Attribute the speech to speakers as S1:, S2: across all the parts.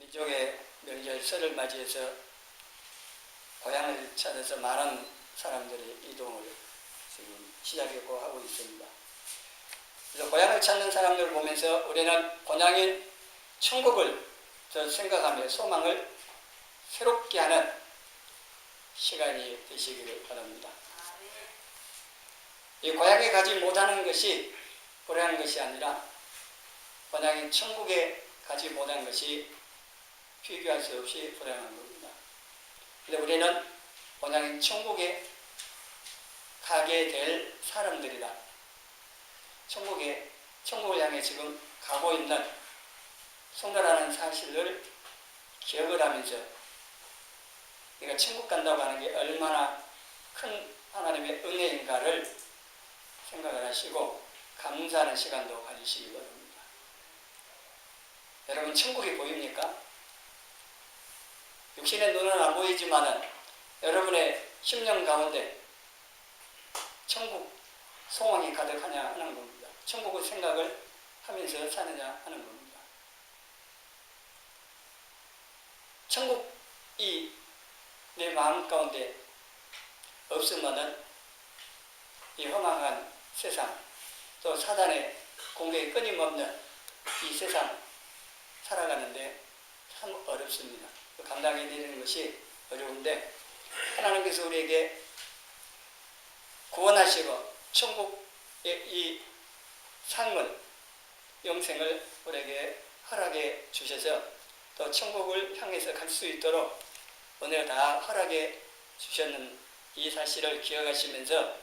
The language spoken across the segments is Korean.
S1: 이쪽에 명절 설을 맞이해서 고향을 찾아서 많은 사람들이 이동을 지금 시작했고 하고 있습니다. 그래서 고향을 찾는 사람들을 보면서 우리는 본향인 천국을 더 생각하며 소망을 새롭게 하는 시간이 되시기를 바랍니다. 이 고향에 가지 못하는 것이 불행한 것이 아니라 본향인 천국에 가지 못한 것이 비교할 수 없이 불행한 겁니다. 그런데 우리는 본향인 천국에 가게 될 사람들이다. 천국을 향해 지금 가고 있는 성도라는 사실을 기억을 하면서 우리가 천국 간다고 하는 게 얼마나 큰 하나님의 은혜인가를 생각을 하시고 감사하는 시간도 가지시기 바랍니다. 여러분, 천국이 보입니까? 육신의 눈은 안 보이지만은 여러분의 심령 가운데 천국 소망이 가득하냐 하는 겁니다. 천국의 생각을 하면서 사느냐 하는 겁니다. 천국이 내 마음 가운데 없으면은 이 허망한 세상, 또 사단의 공격이 끊임없는 이 세상 살아가는데 참 어렵습니다. 감당해내는 것이 어려운데 하나님께서 우리에게 구원하시고 천국의 이 상을, 영생을 우리에게 허락해 주셔서 또 천국을 향해서 갈 수 있도록 은혜를 다 허락해 주셨는 이 사실을 기억하시면서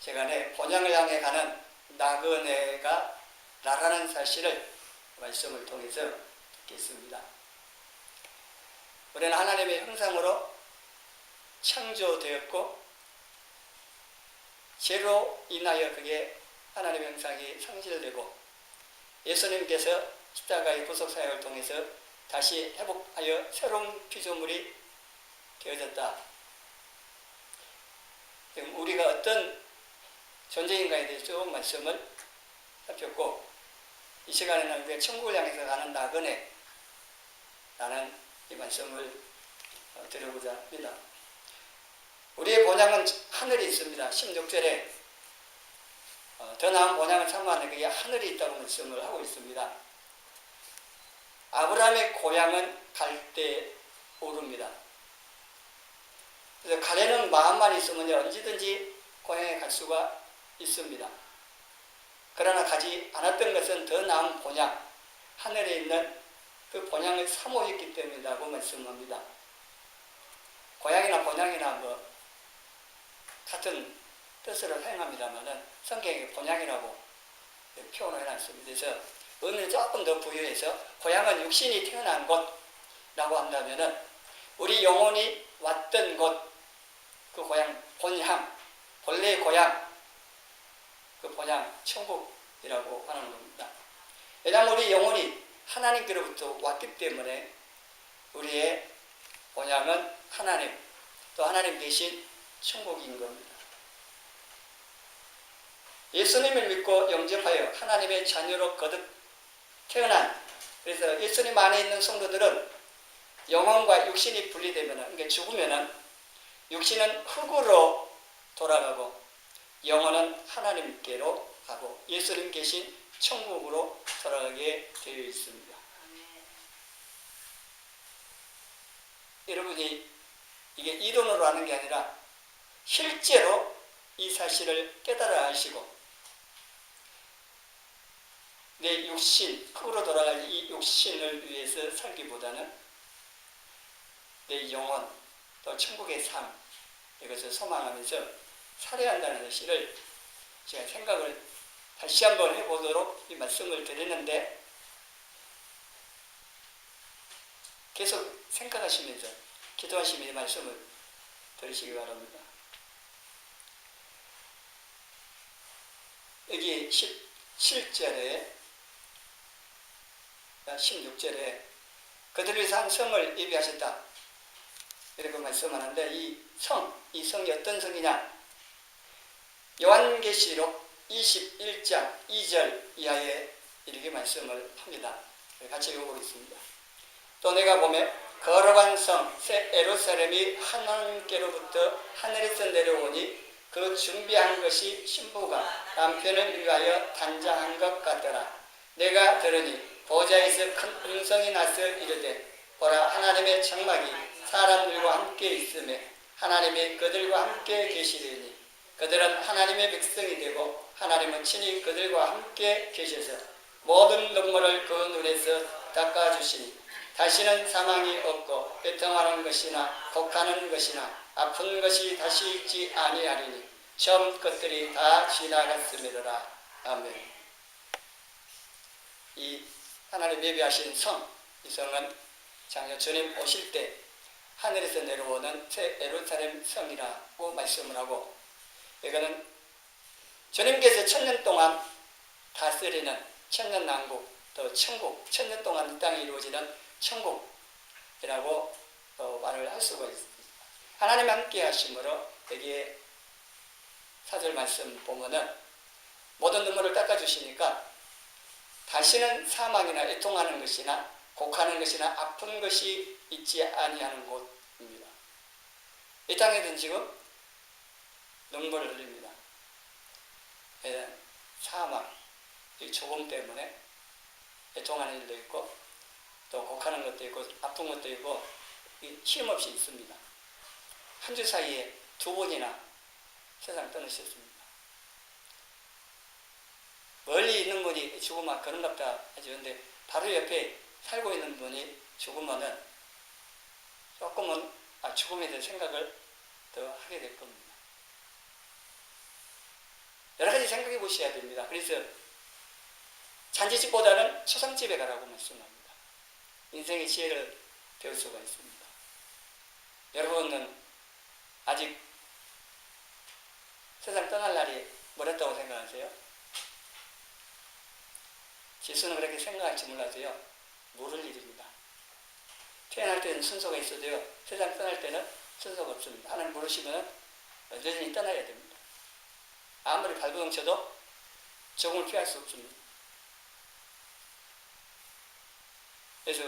S1: 제가 내 본향을 향해 가는 나그네가 나라는 사실을 말씀을 통해서 듣겠습니다. 우리는 하나님의 형상으로 창조되었고 죄로 인하여 그게 하나님의 형상이 상실되고 예수님께서 십자가의 구속사역을 통해서 다시 회복하여 새로운 피조물이 되어졌다. 우리가 어떤 존재인가에 대해서 좀 말씀을 살폈고 이 시간에는 우리가 천국을 향해서 가는 나그네 라는 이 말씀을 드리고자 합니다. 우리의 본향은 하늘이 있습니다. 16절에 더 나은 본향을 사모하는 그게 하늘이 있다고 말씀을 하고 있습니다. 아브라함의 고향은 갈대우르입니다. 그래서 가려는 마음만 있으면 언제든지 고향에 갈 수가 있습니다. 그러나 가지 않았던 것은 더 나은 본향, 하늘에 있는 그 본향을 사모했기 때문이라고 말씀합니다. 고향이나 본향이나 같은 뜻으로 사용합니다만은 성경에 본향이라고 표현을 해놨습니다. 그래서 의미를 조금 더 부여해서 고향은 육신이 태어난 곳라고 한다면은 우리 영혼이 왔던 곳, 그 고향, 본향, 본래의 고향, 그 본향, 천국이라고 하는 겁니다. 왜냐하면 우리 영혼이 하나님께로부터 왔기 때문에 우리의 본향은 하나님, 또 하나님 대신 천국인 겁니다. 예수님을 믿고 영접하여 하나님의 자녀로 거듭 태어난, 그래서 예수님 안에 있는 성도들은 영혼과 육신이 분리되면, 그러니까 죽으면 육신은 흙으로 돌아가고 영혼은 하나님께로 가고 예수님 계신 천국으로 돌아가게 되어 있습니다. 여러분이 이게 이론으로 하는 게 아니라 실제로 이 사실을 깨달아 하시고 내 육신, 흙으로 돌아갈 이 육신을 위해서 살기보다는 내 영혼, 또 천국의 삶, 이것을 소망하면서 살아야 한다는 사실을 제가 생각을 다시 한번 해보도록 이 말씀을 드리는데 계속 생각하시면서 기도하시면서 이 말씀을 들으시기 바랍니다. 여기 17절에 16절에 그들을 위해서 한 성을 예비하셨다 이렇게 말씀하는데 이 성이 어떤 성이냐? 요한계시록 21장 2절 이하에 이렇게 말씀을 합니다. 같이 읽어보겠습니다. 또 내가 보매 거룩한 성 새 예루살렘이 하나님께로부터 하늘에서 내려오니 그 준비한 것이 신부가 남편을 위하여 단장한 것 같더라. 내가 들으니 보좌에서 큰 음성이 나서 이르되 보라 하나님의 장막이 사람들과 함께 있으며 하나님이 그들과 함께 계시리니 그들은 하나님의 백성이 되고 하나님은 친히 그들과 함께 계셔서 모든 눈물을 그 눈에서 닦아주시니 다시는 사망이 없고 애통하는 것이나 곡하는 것이나 아픈 것이 다시 있지 아니하리니 처음 것들이 다 지나갔음이로라. 아멘. 이 하나님 예비하신 성, 이 성은 장차 주님 오실 때 하늘에서 내려오는 새 예루살렘 성이라고 말씀을 하고, 이거는 주님께서 1000년 동안 다스리는 천년왕국, 또 천국, 1000년 동안 이 땅에 이루어지는 천국이라고 말을 할 수가 있습니다. 하나님 함께 하심으로 여기에 4절 말씀 보면은 모든 눈물을 닦아주시니까 다시는 사망이나 애통하는 것이나 곡하는 것이나 아픈 것이 있지 아니하는 곳입니다. 이 땅에는 지금 눈물을 흘립니다. 사망, 이 죽음 때문에 애통하는 일도 있고 또 곡하는 것도 있고 아픈 것도 있고 쉼없이 있습니다. 한 주 사이에 2번이나 세상 떠나셨습니다. 멀리 있는 분이 죽으면 그런갑다 하죠. 근데 바로 옆에 살고 있는 분이 죽으면은 조금은 죽음에 대한 생각을 더 하게 될 겁니다. 여러 가지 생각해 보셔야 됩니다. 그래서 잔치집보다는 초상집에 가라고 말씀합니다. 인생의 지혜를 배울 수가 있습니다. 여러분은 아직 세상 떠날 날이 멀었다고 생각하세요? 지수는 그렇게 생각할지 몰라도요, 모를 일입니다. 태어날 때는 순서가 있어도요, 세상 떠날 때는 순서가 없습니다. 하나님 모르시면 여전히 떠나야 됩니다. 아무리 발버둥 쳐도 죽음을 피할 수 없습니다. 그래서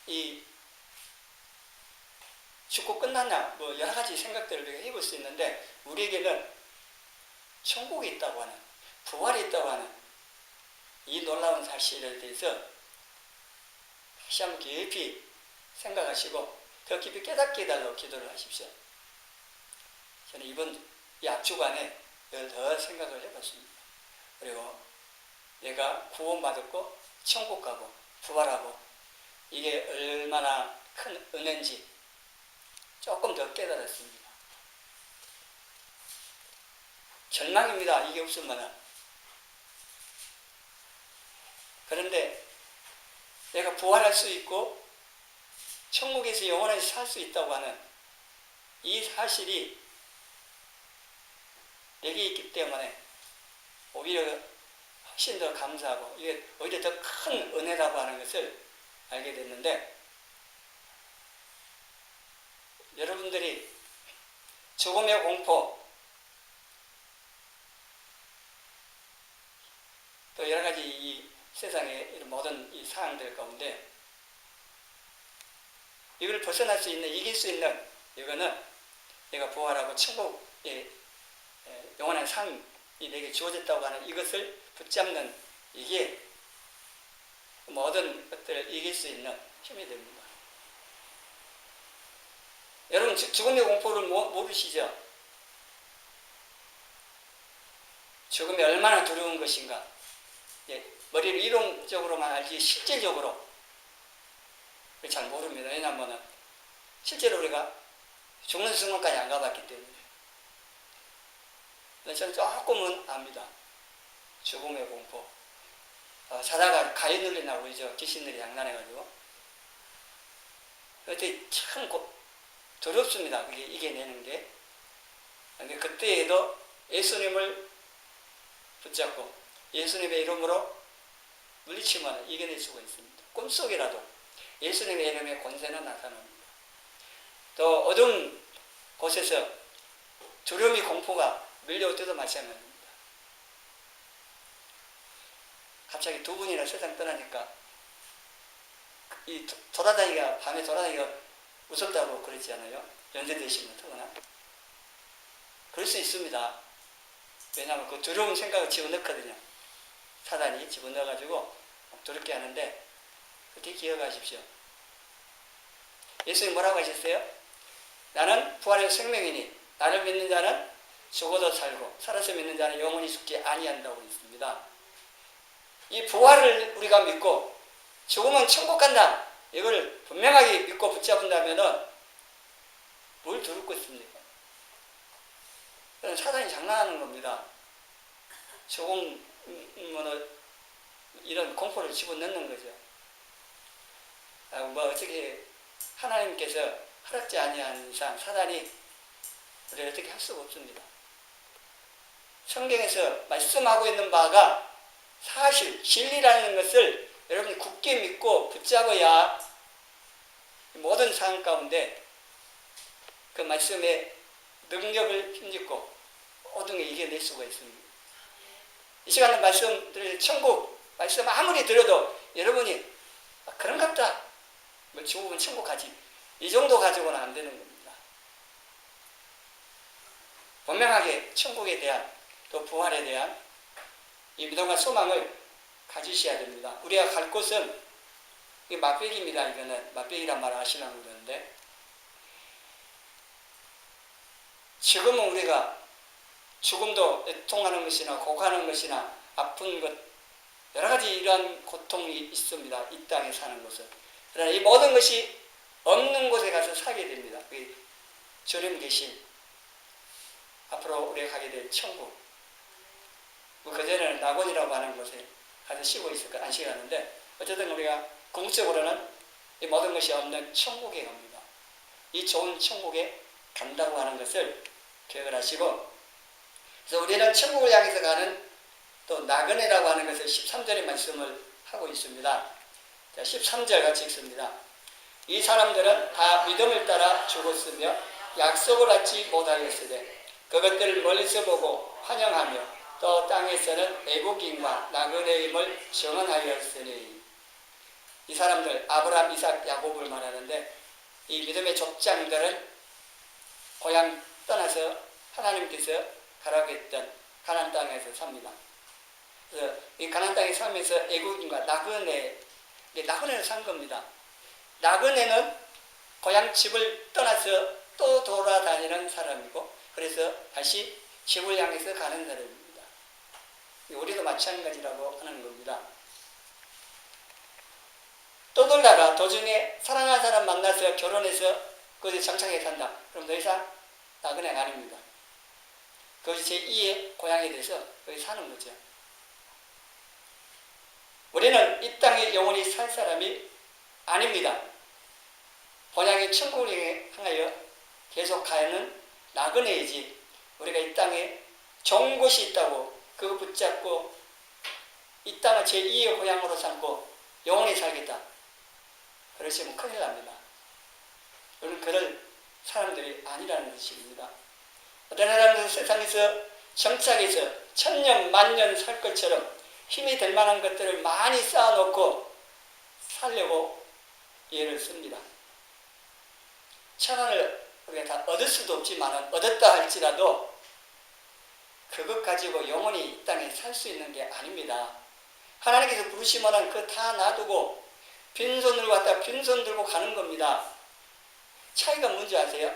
S1: 이 죽고 끝났냐, 뭐 여러 가지 생각들을 해볼 수 있는데, 우리에게는 천국이 있다고 하는, 부활이 있다고 하는 이 놀라운 사실에 대해서 다시 한번 깊이 생각하시고 더 깊이 깨닫게 해달라고 기도를 하십시오. 저는 이번 이 앞주간에 더 생각을 해봤습니다. 그리고 내가 구원받았고 천국 가고 부활하고 이게 얼마나 큰 은혜인지 조금 더 깨달았습니다. 절망입니다. 이게 없으면은. 그런데 내가 부활할 수 있고 천국에서 영원히 살 수 있다고 하는 이 사실이 내게 있기 때문에 오히려 훨씬 더 감사하고 이게 오히려 더 큰 은혜라고 하는 것을 알게 됐는데, 여러분들이 죽음의 공포, 또 여러 가지 이 세상의 이런 모든 이 사항들 가운데 이걸 벗어날 수 있는, 이길 수 있는, 이거는 내가 부활하고 천국의 영원한 삶이 내게 주어졌다고 하는 이것을 붙잡는, 이게 모든 것들을 이길 수 있는 힘이 됩니다. 여러분 죽음의 공포를 모르시죠? 죽음이 얼마나 두려운 것인가. 머리를 이론적으로만 알지 실제적으로 잘 모릅니다. 왜냐하면 실제로 우리가 죽는 순간까지 안 가봤기 때문에. 저는 조금은 압니다. 죽음의 공포. 자다가 가위눌리 나고 그러죠. 귀신들이 장난해가지고. 그때 참 두렵습니다. 그게 이겨내는 게. 근데 그때에도 예수님을 붙잡고 예수님의 이름으로 물리치면 이겨낼 수가 있습니다. 꿈속이라도 예수님의 이름의 권세는 나타납니다. 또 어두운 곳에서 두려움이 공포가 밀려올 때도 마찬가지입니다. 갑자기 두 분이나 세상 떠나니까 이 돌아다니기가 밤에 돌아다니기가 무섭다고 그러지 않아요? 연세 되시면 더구나. 그럴 수 있습니다. 왜냐하면 그 두려운 생각을 집어넣거든요. 사단이 집어넣어가지고 두렵게 하는데 그렇게 기억하십시오. 예수님 뭐라고 하셨어요? 나는 부활의 생명이니 나를 믿는 자는 죽어도 살고 살아서 믿는 자는 영원히 죽지 아니한다고 했습니다. 이 부활을 우리가 믿고 죽으면 천국 간다. 이걸 분명하게 믿고 붙잡은다면 뭘 두를 거 있습니까? 그건 사단이 장난하는 겁니다. 죽음 이런 공포를 집어넣는 거죠. 뭐 어떻게 하나님께서 허락지 아니한 이상 사단이 우리를 어떻게 할 수가 없습니다. 성경에서 말씀하고 있는 바가 사실 진리라는 것을 여러분이 굳게 믿고 붙잡아야 모든 상황 가운데 그 말씀의 능력을 힘입고 어둠에 이겨낼 수가 있습니다. 이 시간에 말씀드릴 천국 말씀 아무리 들어도 여러분이 그런갑다. 뭐 죽으면 천국 가지. 이 정도 가지고는 안 되는 겁니다. 분명하게 천국에 대한 또 부활에 대한 이 믿음과 소망을 가지셔야 됩니다. 우리가 갈 곳은 이게 맛배기입니다. 이거는 맛배기란 말을 아시려고 그러는데 지금은 우리가 죽음도 애통하는 것이나 고가는 것이나 아픈 것 여러 가지 이러한 고통이 있습니다. 이 땅에 사는 것은. 그러나 이 모든 것이 없는 곳에 가서 살게 됩니다. 주님 계신 앞으로 우리가 가게 될 천국. 그전에는 낙원이라고 하는 곳에 가서 쉬고 있을까 안식하는데 어쨌든 우리가 궁극적으로는 이 모든 것이 없는 천국에 갑니다. 이 좋은 천국에 간다고 하는 것을 기억을 하시고 그래서 우리는 천국을 향해서 가는 또 나그네라고 하는 것을 13절의 말씀을 하고 있습니다. 자, 13절 같이 읽습니다. 이 사람들은 다 믿음을 따라 죽었으며 약속을 받지 못하였으되 그것들을 멀리서 보고 환영하며 또 땅에서는 애국인과 나그네임을 증언하였으니 이 사람들 아브라함, 이삭, 야곱을 말하는데 이 믿음의 족장들은 고향 떠나서 하나님께서 가라고 했던 가나안 땅에서 삽니다. 그래서 이 가나안 땅에 살면서 애국인과 나그네를 산 겁니다. 나그네는 고향 집을 떠나서 또 돌아다니는 사람이고 그래서 다시 집을 향해서 가는 사람입니다. 우리도 마찬가지라고 하는 겁니다. 떠돌다가 도중에 사랑하는 사람 만나서 결혼해서 거기서 장착해 산다. 그럼 더 이상 나그네가 아닙니다. 그것이 제2의 고향에 대해서 거기 사는 거죠. 우리는 이 땅에 영원히 살 사람이 아닙니다. 본향의 천국을 향하여 계속 가는 나그네이지 우리가 이 땅에 좋은 곳이 있다고 그거 붙잡고 이 땅을 제2의 고향으로 삼고 영원히 살겠다. 그러시면 큰일 납니다. 우리는 그럴 사람들이 아니라는 것입니다. 어떤 사람들은 세상에서 정착해서 천년 만년 살 것처럼 힘이 될 만한 것들을 많이 쌓아놓고 살려고 예를 씁니다. 천원을 우리가 다 얻을 수도 없지만 얻었다 할지라도 그것 가지고 영원히 이 땅에 살 수 있는 게 아닙니다. 하나님께서 부르시면 그거 다 놔두고 빈손으로 갔다 빈손 들고 가는 겁니다. 차이가 뭔지 아세요?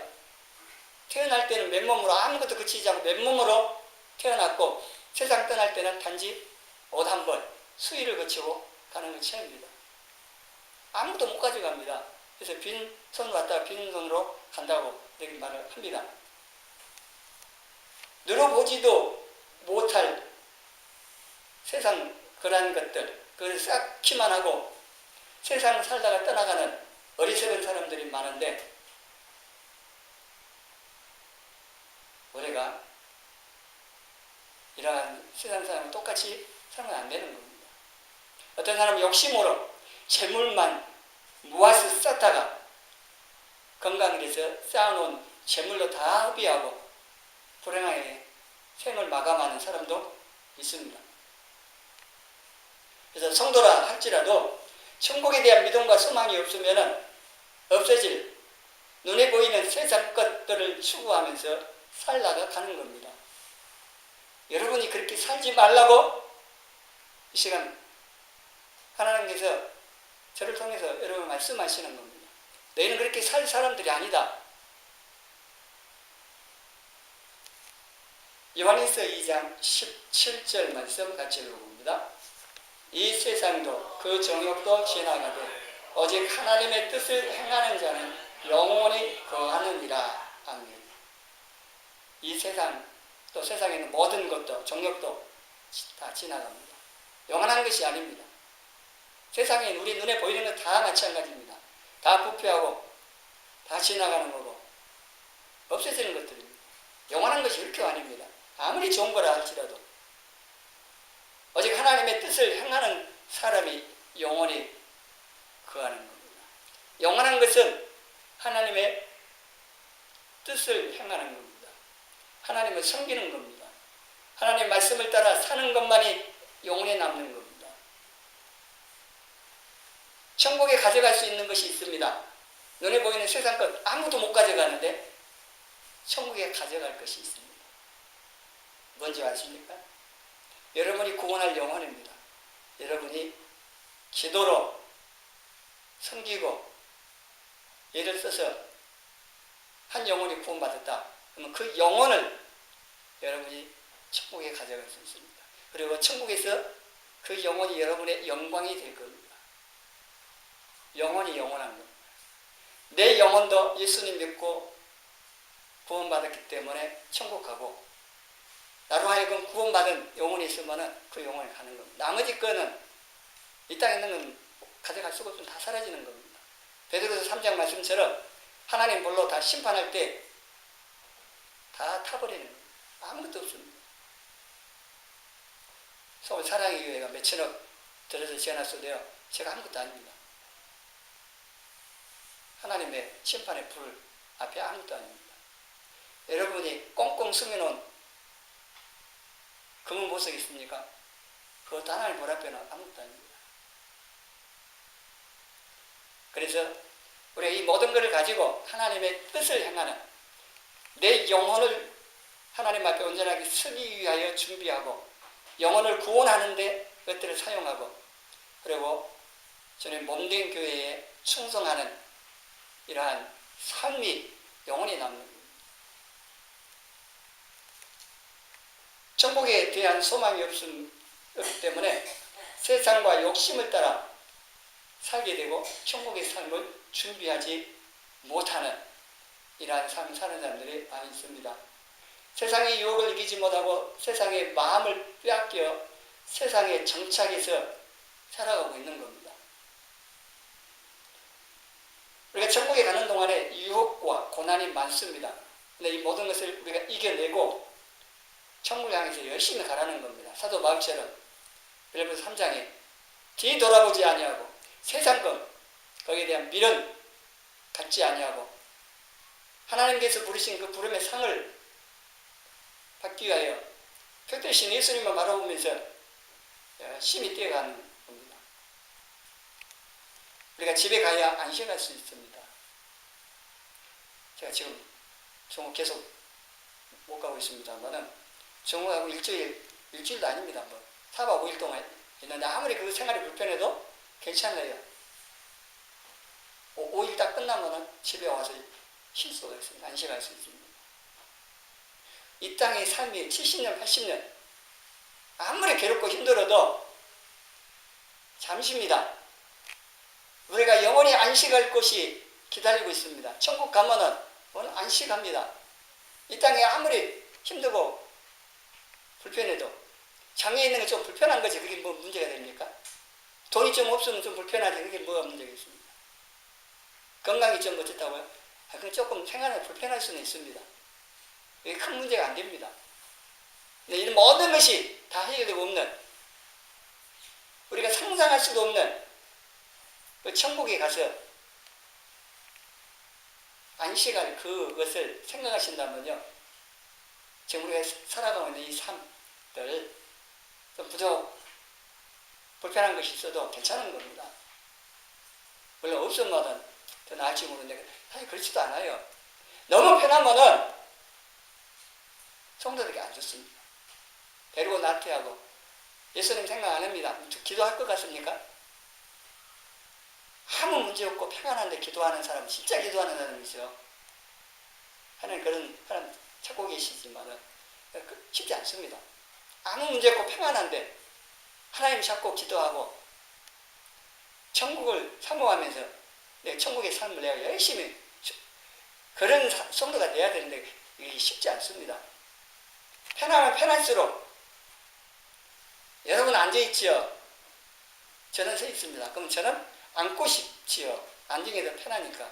S1: 태어날 때는 맨몸으로 아무것도 그치지 않고 맨몸으로 태어났고 세상 떠날 때는 단지 옷 한 벌, 수의를 거치고 가는 것 차이입니다. 아무것도 못 가져갑니다. 그래서 빈손으로 갔다가 빈손으로 간다고 이렇게 말을 합니다. 누려보지도 못할 세상 그러한 것들, 그걸 쌓기만 하고 세상 살다가 떠나가는 어리석은 사람들이 많은데 우리가 이러한 세상 사람과 똑같이 살면 안 되는 겁니다. 어떤 사람은 욕심으로 재물만 모아서 쌓다가 건강을 위해서 쌓아놓은 재물로 다 허비하고 불행하게 생을 마감하는 사람도 있습니다. 그래서 성도라 할지라도 천국에 대한 믿음과 소망이 없으면 없어질 눈에 보이는 세상 것들을 추구하면서 살다가 가는 겁니다. 여러분이 그렇게 살지 말라고 이 시간 하나님께서 저를 통해서 여러분 말씀하시는 겁니다. 너희는 그렇게 살 사람들이 아니다. 요한일서 2장 17절 말씀 같이 읽어봅니다. 이 세상도 그 정욕도 지나가되 오직 하나님의 뜻을 행하는 자는 영원히 거하느니라. 아멘. 이 세상 또 세상에 있는 모든 것도 정욕도 다 지나갑니다. 영원한 것이 아닙니다. 세상에 우리 눈에 보이는 것 다 마찬가지입니다. 다 부패하고 다 지나가는 거고 없어지는 것들입니다. 영원한 것이 그렇게 아닙니다. 아무리 좋은 거라 할지라도 오직 하나님의 뜻을 행하는 사람이 영원히 거하는 겁니다. 영원한 것은 하나님의 뜻을 행하는 겁니다. 하나님을 섬기는 겁니다. 하나님의 말씀을 따라 사는 것만이 영원히 남는 겁니다. 천국에 가져갈 수 있는 것이 있습니다. 눈에 보이는 세상 것 아무도 못 가져가는데 천국에 가져갈 것이 있습니다. 뭔지 아십니까? 여러분이 구원할 영혼입니다. 여러분이 기도로 섬기고 예를 써서 한 영혼이 구원받았다. 그러면 그 영혼을 여러분이 천국에 가져갈 수 있습니다. 그리고 천국에서 그 영혼이 여러분의 영광이 될 겁니다. 영혼이 영원한 겁니다. 내 영혼도 예수님 믿고 구원받았기 때문에 천국 가고 나로 하여금 구원받은 영혼이 있으면 그 영혼을 가는 겁니다. 나머지 거는 이 땅에 있는 건 가져갈 수가 없으면 다 사라지는 겁니다. 베드로서 3장 말씀처럼 하나님 볼로 다 심판할 때 다 타버리는 겁니다. 아무것도 없습니다. 서울 사랑의 교회가 몇천억 들어서 지어놨어도요, 제가 아무것도 아닙니다. 하나님의 심판의 불 앞에 아무것도 아닙니다. 여러분이 꽁꽁 숨겨놓은 금은 보석 있습니까? 그것도 하나님 볼 앞에는 아무것도 아닙니다. 그래서 우리가 이 모든 것을 가지고 하나님의 뜻을 행하는 내 영혼을 하나님 앞에 온전하게 쓰기 위하여 준비하고 영혼을 구원하는데 그것들을 사용하고 그리고 저는 몸된 교회에 충성하는 이러한 삶이 영원히 남는 겁니다. 천국에 대한 소망이 없기 때문에 세상과 욕심을 따라 살게 되고 천국의 삶을 준비하지 못하는 이러한 삶을 사는 사람들이 많이 있습니다. 세상의 유혹을 이기지 못하고 세상의 마음을 빼앗겨 세상에 정착해서 살아가고 있는 겁니다. 우리가 천국에 가는 동안에 유혹과 고난이 많습니다. 근데 이 모든 것을 우리가 이겨내고 천국을 향해서 열심히 가라는 겁니다. 사도 바울처럼 빌립보서 3장에 뒤돌아보지 아니하고 세상 것 거기에 대한 미련 갖지 아니하고 하나님께서 부르신 그 부름의 상을 받기 위하여 표대신 예수님만 바라보면서 열심히 뛰어가는 겁니다. 우리가 집에 가야 안심할 수 있습니다. 제가 지금 중국 계속 못 가고 있습니다만은 중국하고 일주일도 아닙니다. 뭐 4박 5일 동안 있는데 아무리 그 생활이 불편해도 괜찮아요. 5일 딱 끝나면은 집에 와서 쉴 수가 있습니다. 안심할 수 있습니다. 이 땅의 삶이 70년, 80년 아무리 괴롭고 힘들어도 잠시입니다. 우리가 영원히 안식할 곳이 기다리고 있습니다. 천국 가면은 오늘 안식합니다. 이 땅에 아무리 힘들고 불편해도 장애 있는 게 좀 불편한 거지 그게 뭐 문제가 됩니까? 돈이 좀 없으면 좀 불편하지 그게 뭐가 문제가 있습니까? 건강이 좀 어떻다고요? 그건 조금 생활에 불편할 수는 있습니다. 이게 큰 문제가 안 됩니다. 근데 이 모든 것이 다 해결되고 없는 우리가 상상할 수도 없는 그 천국에 가서 안식할 그것을 생각하신다면요. 지금 우리가 살아가고 있는 이 삶들 좀 불편한 것이 있어도 괜찮은 겁니다. 물론 없으면 더 나을지 모르는데 사실 그렇지도 않아요. 너무 편하면은 성도들에게 안 좋습니다. 데리고 나태하고 예수님 생각 안 합니다. 기도할 것 같습니까? 아무 문제 없고 평안한데 기도하는 사람은 진짜 기도하는 사람이죠. 하나님 그런 사람 찾고 계시지만은 쉽지 않습니다. 아무 문제 없고 평안한데 하나님 찾고 기도하고 천국을 사모하면서 내가 천국의 삶을 내가 열심히 그런 성도가 돼야 되는데 이게 쉽지 않습니다. 편하면 편할수록 여러분 앉아있지요. 저는 서 있습니다. 그럼 저는 앉고 싶지요. 앉는 게 더 편하니까.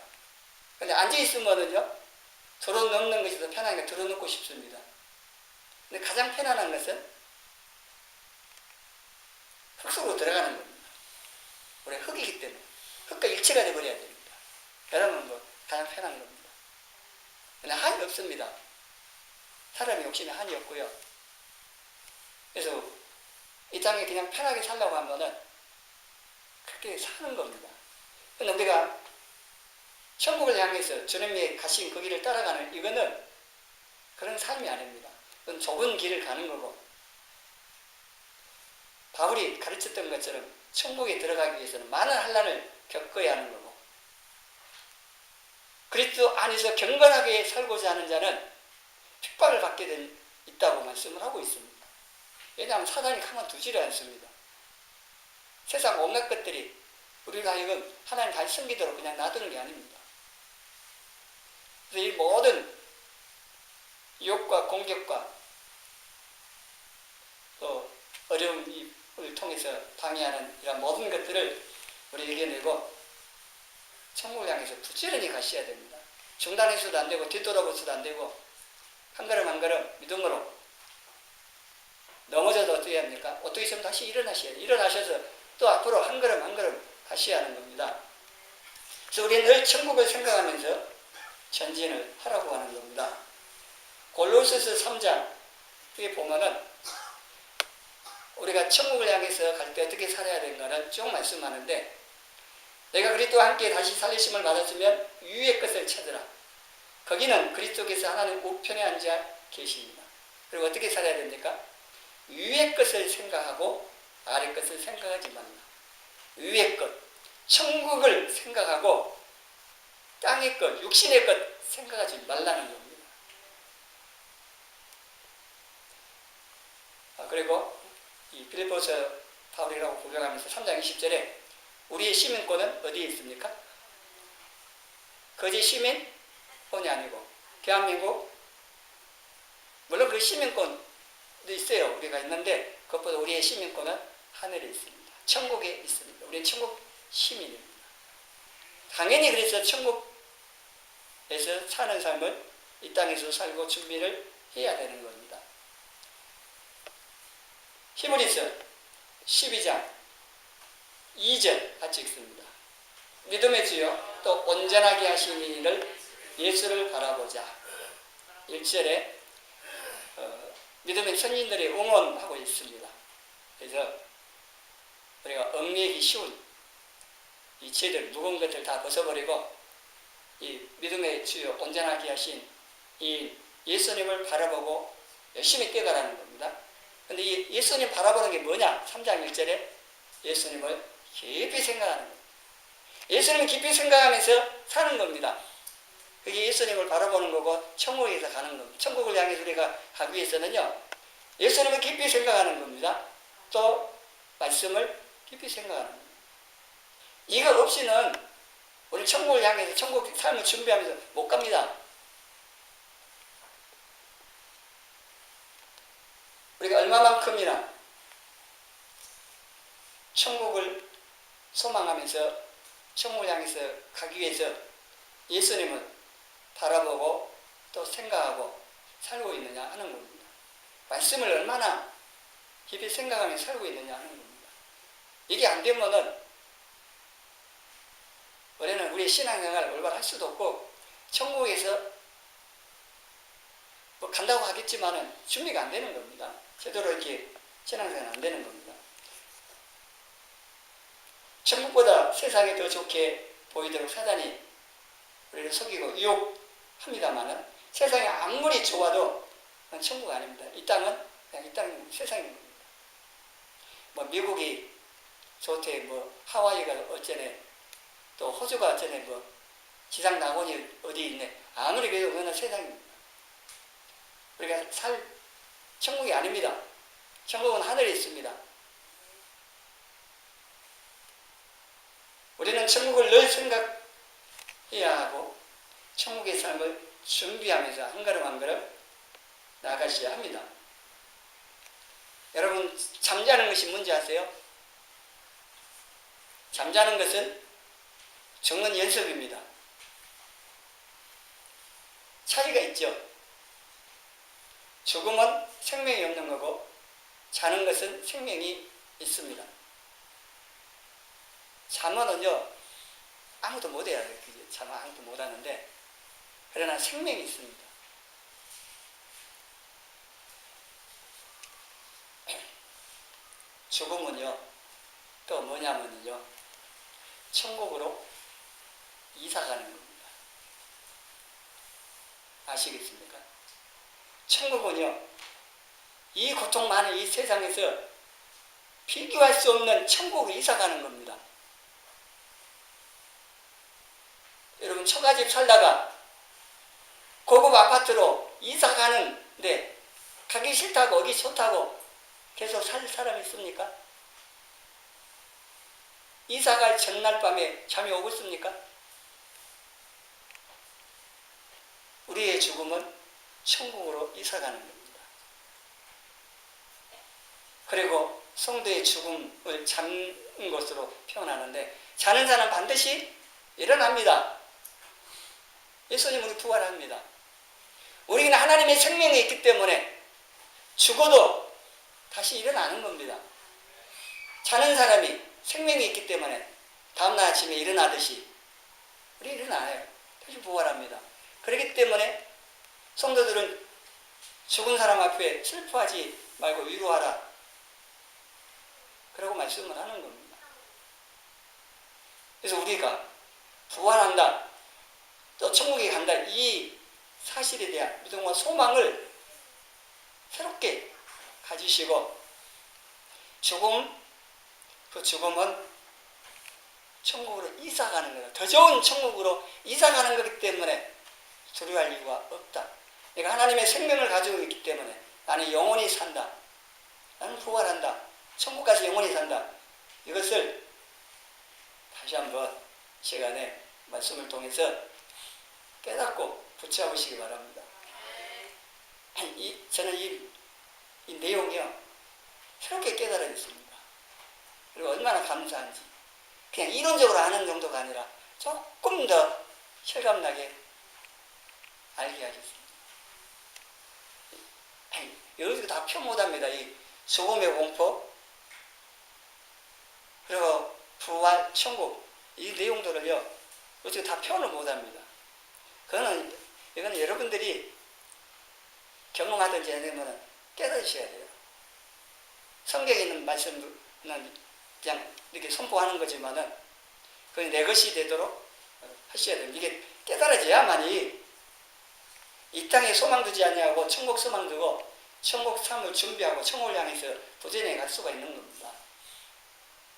S1: 근데 앉아있으면은요, 들어눕는 것이 더 편하니까 들어눕고 싶습니다. 근데 가장 편안한 것은 흙 속으로 들어가는 겁니다. 우리 흙이기 때문에. 흙과 일체가 되어버려야 됩니다. 여러분, 가장 편한 겁니다. 근데 한이 없습니다. 사람의 욕심에 한이 없고요. 그래서 이 땅에 그냥 편하게 살려고 하면은 그렇게 사는 겁니다. 근데 우리가 천국을 향해서 주님이 가신 그 길을 따라가는 이거는 그런 삶이 아닙니다. 그건 좁은 길을 가는 거고 바울이 가르쳤던 것처럼 천국에 들어가기 위해서는 많은 환난을 겪어야 하는 거고 그리스도 안에서 경건하게 살고자 하는 자는 핍박을 받게 있다고 말씀을 하고 있습니다. 왜냐하면 사단이 가만두지를 않습니다. 세상 온갖 것들이 우리가 하여금 하나님 다시 섬기도록 그냥 놔두는 게 아닙니다. 그래서 이 모든 유혹과 공격과 또 어려움을 통해서 방해하는 이런 모든 것들을 우리 이겨내고 천국을 향해서 부지런히 가셔야 됩니다. 중단해서도 안 되고 뒤돌아보서도 안 되고 한 걸음 한 걸음 믿음으로 넘어져도 어떻게 합니까? 어떻게 있으면 다시 일어나셔야 돼요. 일어나셔서 또 앞으로 한 걸음 한 걸음 가셔야 하는 겁니다. 그래서 우리는 늘 천국을 생각하면서 전진을 하라고 하는 겁니다. 골로새서 3장에 보면은 우리가 천국을 향해서 갈 때 어떻게 살아야 되는가를 쭉 말씀하는데 내가 그리스도와 함께 다시 살리심을 받았으면 위의 것을 찾으라. 거기는 그리스도께서 하나님 우편에 앉아 계십니다. 그리고 어떻게 살아야 됩니까? 위의 것을 생각하고 아래 것을 생각하지 말라. 위의 것, 천국을 생각하고 땅의 것, 육신의 것 생각하지 말라는 겁니다. 그리고 이 빌립보서 바울이라고 고백하면서 3장 20절에 우리의 시민권은 어디에 있습니까? 거짓 시민권이 아니고 대한민국 물론 그 시민권도 있어요. 우리가 있는데 그것보다 우리의 시민권은 하늘에 있습니다. 천국에 있습니다. 우리는 천국 시민입니다. 당연히 그래서 천국에서 사는 삶을 이 땅에서 살고 준비를 해야 되는 겁니다. 히브리서 12장 2절 같이 읽습니다. 믿음의 주여 또 온전하게 하신 이를 예수를 바라보자. 1절에 믿음의 선진들이 응원하고 있습니다. 그래서 우리가 얽매이기 쉬운 이 죄들, 무거운 것들 다 벗어버리고 이 믿음의 주여 온전하게 하신 이 예수님을 바라보고 열심히 뛰어가라는 겁니다. 근데 이 예수님 바라보는 게 뭐냐? 3장 1절에 예수님을 깊이 생각하는 겁니다. 예수님을 깊이 생각하면서 사는 겁니다. 그게 예수님을 바라보는 거고 천국에서 가는 겁니다. 천국을 향해서 우리가 가기 위해서는요. 예수님을 깊이 생각하는 겁니다. 또 말씀을 깊이 생각하는 겁니다. 이거 없이는 우리 천국을 향해서 천국 삶을 준비하면서 못 갑니다. 우리가 얼마만큼이나 천국을 소망하면서 천국을 향해서 가기 위해서 예수님을 바라보고 또 생각하고 살고 있느냐 하는 겁니다. 말씀을 얼마나 깊이 생각하며 살고 있느냐 하는 겁니다. 이게 안 되면은 우리는 우리의 신앙생활을 올바로 할 수도 없고 천국에서 뭐 간다고 하겠지만은 준비가 안 되는 겁니다. 제대로 이렇게 신앙생활 안 되는 겁니다. 천국보다 세상에 더 좋게 보이도록 사단이 우리를 속이고 유혹합니다만은 세상이 아무리 좋아도 그건 천국 아닙니다. 이 땅은 그냥 이 땅 세상인 겁니다. 뭐 미국이 좋대, 뭐 하와이가 어쩌네, 또 호주가 어쩌네, 뭐 지상 낙원이 어디 있네. 아무리 그래도 그건 세상입니다. 우리가 살 천국이 아닙니다. 천국은 하늘에 있습니다. 우리는 천국을 늘 생각해야 하고 천국의 삶을 준비하면서 한 걸음 한 걸음 나아가셔야 합니다. 여러분, 잠자는 것이 뭔지 아세요? 잠자는 것은 죽는 연습입니다. 차이가 있죠. 죽음은 생명이 없는 거고 자는 것은 생명이 있습니다. 잠은요 아무도 못해야 돼요. 잠은 아무도 못하는데 그러나 생명이 있습니다. 죽음은요 또 뭐냐면요 천국으로 이사가는 겁니다. 아시겠습니까? 천국은요 이 고통 많은 이 세상에서 비교할 수 없는 천국으로 이사가는 겁니다. 여러분, 처가집 살다가 고급 아파트로 이사가는데 가기 싫다고 오기 좋다고 계속 살 사람이 있습니까? 이사갈 전날 밤에 잠이 오겠습니까? 우리의 죽음은 천국으로 이사가는 겁니다. 그리고 성도의 죽음을 자는 것으로 표현하는데 자는 자는 반드시 일어납니다. 예수님은 부활합니다. 우리는 하나님의 생명이 있기 때문에 죽어도 다시 일어나는 겁니다. 자는 사람이 생명이 있기 때문에 다음날 아침에 일어나듯이 우리 일어나요. 다시 부활합니다. 그렇기 때문에 성도들은 죽은 사람 앞에 슬퍼하지 말고 위로하라. 그러고 말씀을 하는 겁니다. 그래서 우리가 부활한다, 또 천국에 간다, 이 사실에 대한 믿음과 소망을 새롭게 가지시고 그 죽음은 천국으로 이사가는 거예요. 더 좋은 천국으로 이사가는 거기 때문에 두려워할 이유가 없다. 내가 하나님의 생명을 가지고 있기 때문에 나는 영원히 산다. 나는 부활한다. 천국 가서 영원히 산다. 이것을 다시 한번 시간에 말씀을 통해서 깨닫고 붙잡으시기 바랍니다. 저는 이 내용이요 새롭게 깨달아졌습니다. 그리고 얼마나 감사한지 그냥 이론적으로 아는 정도가 아니라 조금 더 실감나게 알게 하셨습니다. 여기서 다 표 못합니다. 이 죽음의 공포 그리고 부활, 천국 이 내용들을요 어떻게 다 표현을 못합니다. 이거는 여러분들이 경험하든지 아니면 깨달으셔야 돼요. 성경에 있는 말씀은 그냥 이렇게 선포하는 거지만은 그건 내 것이 되도록 하셔야 됩니다. 이게 깨달아져야만이 이 땅에 소망 두지 아니하고 천국 소망 두고 천국 삶을 준비하고 천국을 향해서 도전해 갈 수가 있는 겁니다.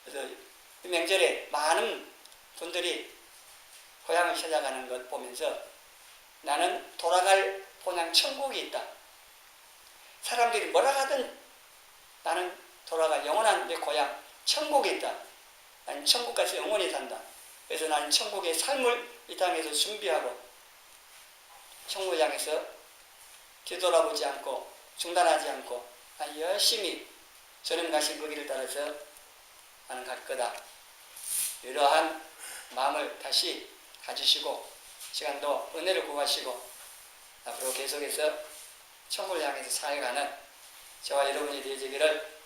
S1: 그래서 이 명절에 많은 분들이 고향을 찾아가는 것 보면서 나는 돌아갈 본향 천국이 있다. 사람들이 뭐라 하든 나는 돌아갈 영원한 내 고향 천국이 있다. 나는 천국 가서 영원히 산다. 그래서 나는 천국의 삶을 이 땅에서 준비하고 천국을 향해서 뒤돌아보지 않고 중단하지 않고 나는 열심히 주님 가신 그 길을 따라서 나는 갈 거다. 이러한 마음을 다시 가지시고 시간도 은혜를 구하시고 앞으로 계속해서 천국을 향해서 살아가는 저와 여러분이 되어지기를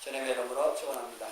S1: 주님의 이름으로 축원합니다.